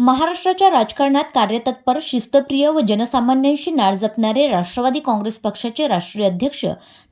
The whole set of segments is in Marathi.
महाराष्ट्राच्या राजकारणात कार्यतत्पर, शिस्तप्रिय व जनसामान्यांशी नाळ जपणारे राष्ट्रवादी काँग्रेस पक्षाचे राष्ट्रीय अध्यक्ष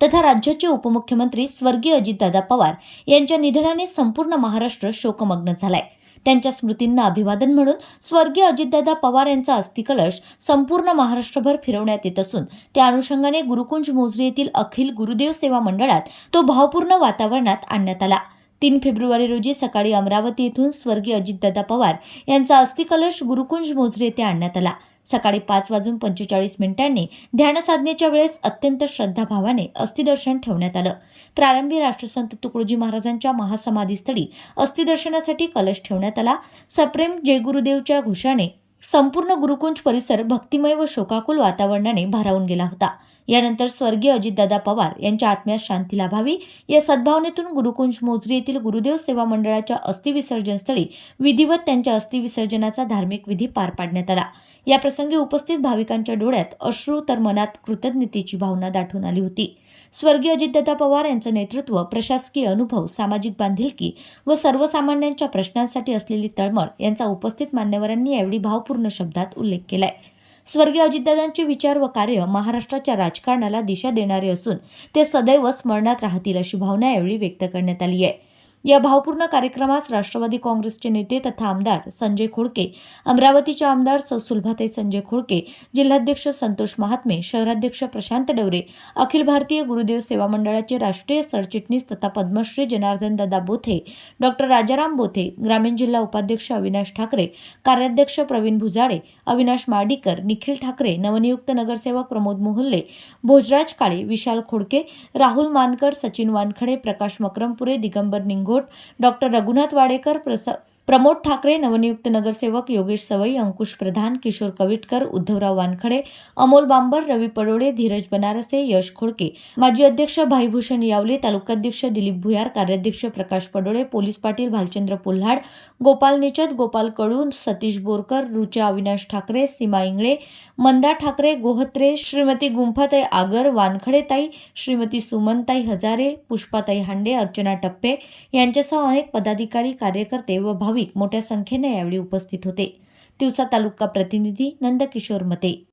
तथा राज्याचे उपमुख्यमंत्री स्वर्गीय अजितदादा पवार यांच्या निधनाने संपूर्ण महाराष्ट्र शोकमग्न झालाय. त्यांच्या स्मृतींना अभिवादन म्हणून स्वर्गीय अजितदादा पवार यांचा अस्थिकलश संपूर्ण महाराष्ट्रभर फिरवण्यात येत असून त्या अनुषंगाने गुरुकुंज मोझरी येथील अखिल गुरुदेव सेवा मंडळात तो भावपूर्ण वातावरणात आणण्यात आला. 3 फेब्रुवारी रोजी सकाळी अमरावती येथून स्वर्गीय अजितदादा पवार यांचा अस्थिकलश गुरुकुंज मोझरी येथे आणण्यात आला. सकाळी 5:45 ध्यानसाधनेच्या वेळेस अत्यंत श्रद्धाभावाने अस्थिदर्शन ठेवण्यात आलं. प्रारंभी राष्ट्रसंत तुकडोजी महाराजांच्या महासमाधीस्थळी अस्थिदर्शनासाठी कलश ठेवण्यात आला. सप्रेम जय गुरुदेवच्या घोषाने संपूर्ण गुरुकुंज परिसर भक्तिमय व शोकाकुल वातावरणाने भारावून गेला होता. यानंतर स्वर्गीय अजितदादा पवार यांच्या आत्म्यास शांती लाभावी या सद्भावनेतून गुरुकुंज मोझरी येथील गुरुदेव सेवा मंडळाच्या अस्थिविसर्जन स्थळी विधिवत त्यांच्या अस्थिविसर्जनाचा धार्मिक विधी पार पाडण्यात आला. या प्रसंगी उपस्थित भाविकांच्या डोळ्यात अश्रू तर मनात कृतज्ञतेची भावना दाटून आली होती. स्वर्गीय अजितदादा पवार यांचं नेतृत्व, प्रशासकीय अनुभव, सामाजिक बांधिलकी व सर्वसामान्यांच्या प्रश्नांसाठी असलेली तळमळ यांचा उपस्थित मान्यवरांनी यावेळी भावपूर्ण शब्दात उल्लेख केलाय. स्वर्गीय अजितदादांचे विचार व कार्य महाराष्ट्राच्या राजकारणाला दिशा देणारे असून ते सदैव स्मरणात राहतील अशी भावना यावेळी व्यक्त करण्यात आली आहे. या भावपूर्ण कार्यक्रमास राष्ट्रवादी काँग्रेसचे नेते तथा आमदार संजय खोडके, अमरावतीच्या आमदार सौ सुलभाताई संजय खोडके, जिल्हाध्यक्ष संतोष महात्मे, शहराध्यक्ष प्रशांत डवरे, अखिल भारतीय गुरुदेव सेवा मंडळाचे राष्ट्रीय सरचिटणीस तथा पद्मश्री जनार्दनदादा बोथे, डॉक्टर राजाराम बोथे, ग्रामीण जिल्हा उपाध्यक्ष अविनाश ठाकरे, कार्याध्यक्ष प्रवीण भुजाडे, अविनाश मार्डीकर, निखिल ठाकरे, नवनियुक्त नगरसेवक प्रमोद मोहुल्ले, भोजराज काळे, विशाल खोडके, राहुल मानकर, सचिन वानखडे, प्रकाश मकरमपुरे, दिगंबर निंगोट, डॉक्टर रघुनाथ वाडेकर, प्रमोद ठाकरे, नवनियुक्त नगरसेवक योगेश सवई, अंकुश प्रधान, किशोर कविटकर, उद्धवराव वानखडे, अमोल बांबर, रवी पडोळे, धीरज बनारसे, यश खोडके, माजी अध्यक्ष भाईभूषण यावले, तालुकाध्यक्ष दिलीप भुयार, कार्याध्यक्ष प्रकाश पडोळे, पोलीस पाटील भालचंद्र पोल्हाड, गोपाल निचत, गोपाल कडू, सतीश बोरकर, रुचा अविनाश ठाकरे, सीमा इंगळे, मंदा ठाकरे, गोहत्रे, श्रीमती गुंफाताई आगर, वानखडेताई, श्रीमती सुमनताई हजारे, पुष्पाताई हांडे, अर्चना टप्पे यांच्यासह अनेक पदाधिकारी, कार्यकर्ते व भाविक मोठ्या संख्येने यावेळी उपस्थित होते. तिवसा तालुका प्रतिनिधी नंदकिशोर मते.